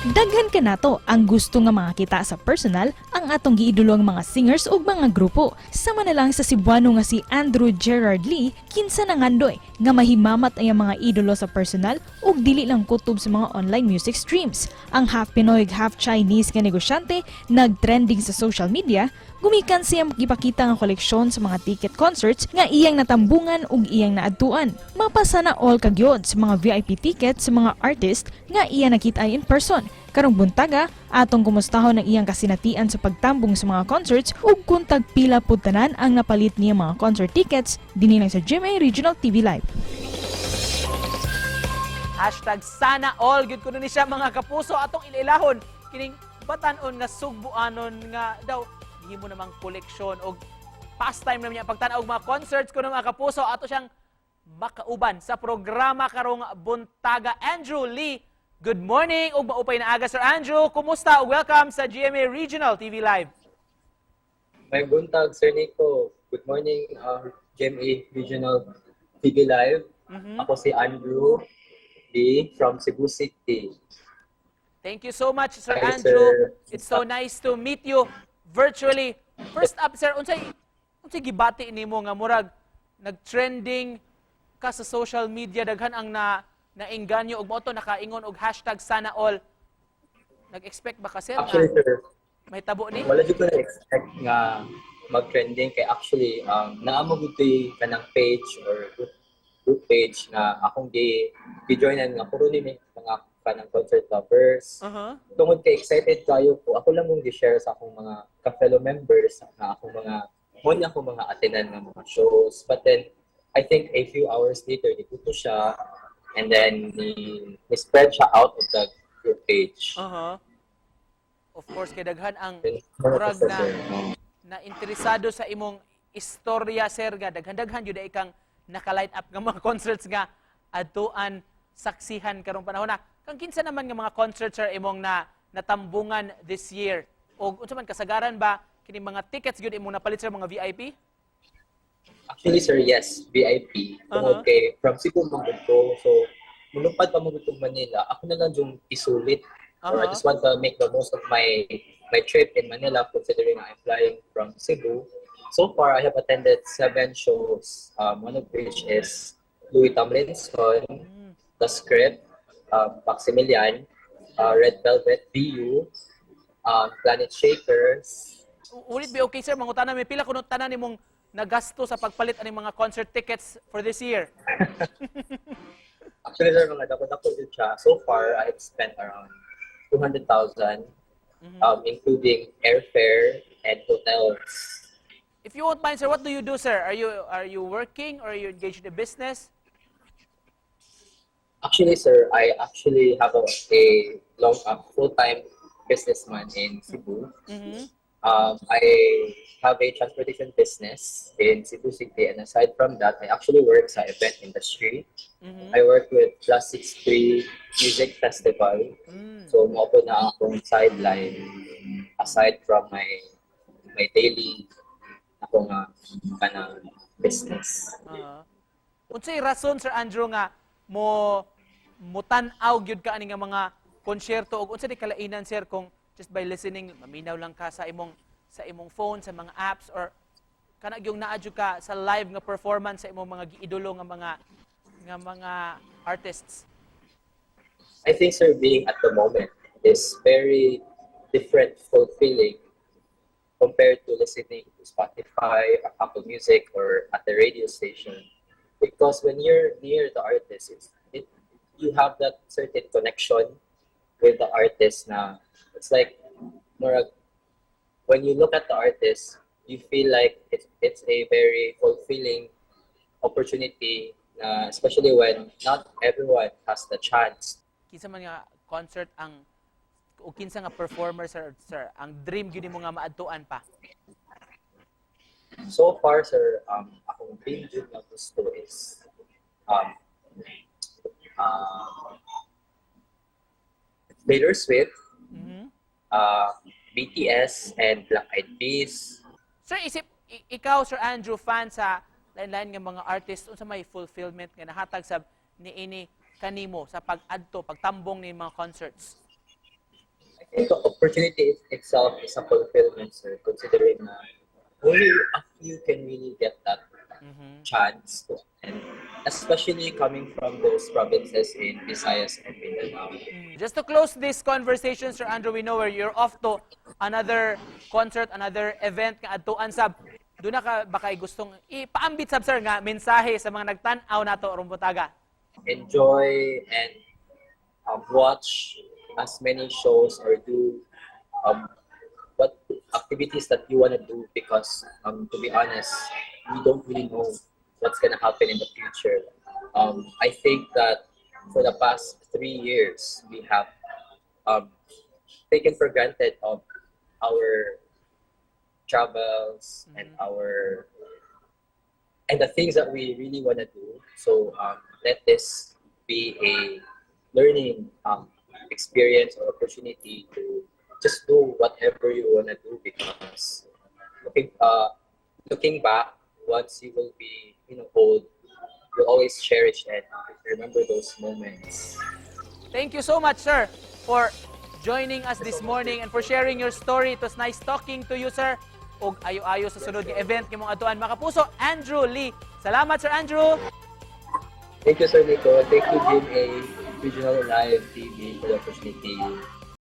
Daghan ka nato ang gusto nga makakita sa personal ang atong giidolo ang mga singers ug mga grupo. Sama na lang sa Cebuano nga si Andrew Gerard Lee, kinsa nangandoy nga mahimamat ang mga idolo sa personal ug dili lang kutob sa mga online music streams. Ang half Pinoy half Chinese nga negosyante nagtrending sa social media. Gumikan siyang gipakita nga koleksyon sa mga ticket concerts nga iyang natambungan ug iyang naadtuan. Mapasa na all kagyod sa mga VIP tickets sa mga artist nga iya nakita in person. Karong buntaga, atong kumustahon ang iyang kasinatian sa pagtambong sa mga concerts ug kung tagpila pud tanan ang napalit niya mga concert tickets dinhi lang sa GMA Regional TV Live. Hashtag sana all good ko na ni siya mga kapuso atong ililahon kining batan-on nga sugbuanon nga daw himo namang koleksyon og pastime na niya pagtan-aw og mga concerts ko mga kapuso ato siyang makauban sa programa karong buntaga. Andrew Lee, good morning ug maupay na aga Sir Andrew. Kumusta ug welcome sa GMA Regional TV Live. May buntag Sir Nico. Good morning GMA Regional TV Live. Ako si Andrew Lee from Cebu City. Thank you so much Sir Hi, Andrew. Sir. It's so nice to meet you virtually. First up, sir, unsay gibati nimo nga murag nag-trending ka sa social media daghan ang naengganyo og moto nakaingon og hashtag sana all. Nag-expect ba ka sir? Actually, sir, May tabo ni? wala jud ko na-expect nga mag-trending kay actually naamo gud ka ng page or group page na akong gi-joinan nga puro ni mga kanang concert lovers. Tungod kay excited kayo po, ako lang mong gi-share sa akong mga ka-fellow members na akong mga attendan ng mga shows. But then, I think a few hours later, nikuto siya and then ni-spread siya out of the group page. Of course, kay daghan ang murag na interesado sa imong istorya, sir, ga daghan-daghan jud ikang naka-line up nga mga concerts nga adtuan saksihan karong panahon na. Kang kinsa naman nga mga concerts sir imong natambungan this year? O unsa man kasagaran ba kini mga tickets gyud imong napalit sa mga VIP? Actually, sir, yes, VIP. Tungod kay from Cebu magud ko. So, mulupad pa magud kog Manila. Ako na lang yung isulit. Or I just want to make the most of my trip in Manila considering I'm flying from Cebu. So far, I have attended 7 shows. One of which is Louis Tomlinson, The Script, Maximilian, Red Velvet, BU, Planet Shakers. Ulit ba okay sir, mangutana may pila kuno tanan nimong nagasto sa pagpalit aning mga concert tickets for this year? Actually sir, mga dako-dako din siya. So far, I have spent around 200,000, including airfare and hotels. If you won't mind sir, what do you do sir? Are you working or are you engaged in a business? Actually, sir, I actually have a full-time businessman in Cebu. I have a transportation business in Cebu City, and aside from that, I actually work sa event industry. I work with Plus 63 Music Festival. So, mo po na akong sideline aside from my daily akong kanang business. Unsay rason Sir Andrew nga mo tan-aw gyud ka ani nga mga konsyerto ug unsa di kalainan sir kung just by listening maminaw lang ka sa imong phone sa mga apps or kana gyud naadyo ka sa live nga performance sa imong mga giidolo nga mga artists? I think sir, being at the moment is very different fulfilling compared to listening to Spotify or Apple Music or at the radio station. Because when you're near the artist, you have that certain connection with the artist. Now, it's like more when you look at the artist, you feel like it's a very fulfilling opportunity, especially when not everyone has the chance. Kinsa man nga concert o kinsa nga performer sir ang dream gyud mo nga maadtuan pa? So far, sir, akong dream jud na gusto is Taylor Swift, BTS, and Black Eyed Peas. Sir, ikaw, Sir Andrew, fan sa lain-lain nga mga artist, unsa may fulfillment nga nahatag sa niini kanimo sa pag-adto, pagtambong ni mga concerts? think the opportunity itself is a fulfillment, sir, considering only a few can really get that chance, and especially coming from those provinces in Visayas and Mindanao. Just to close this conversation, Sir Andrew, we know where you're off to another concert, another event nga adtuan sab. Doon na ka ba kay gustong ipaambit sab, sir, nga mensahe sa mga nagtan-aw nato Rumbutaga? Enjoy and watch as many shows or do what activities that you want to do, because to be honest, we don't really know what's going to happen in the future. I think that for the past 3 years, we have taken for granted our travels and the things that we really want to do. So let this be a learning experience or opportunity to just do whatever you want to do, because looking back, once you will be old, you'll always cherish and remember those moments. Thank you so much, sir, for joining us this morning and for sharing your story. It was nice talking to you, sir. Og ayo-ayo sa sunod nga event kimong atuan mga kapuso, Andrew Lee. Salamat, Sir Andrew. Thank you, Sir Nico. Thank you, GMA Regional Live TV, for the opportunity.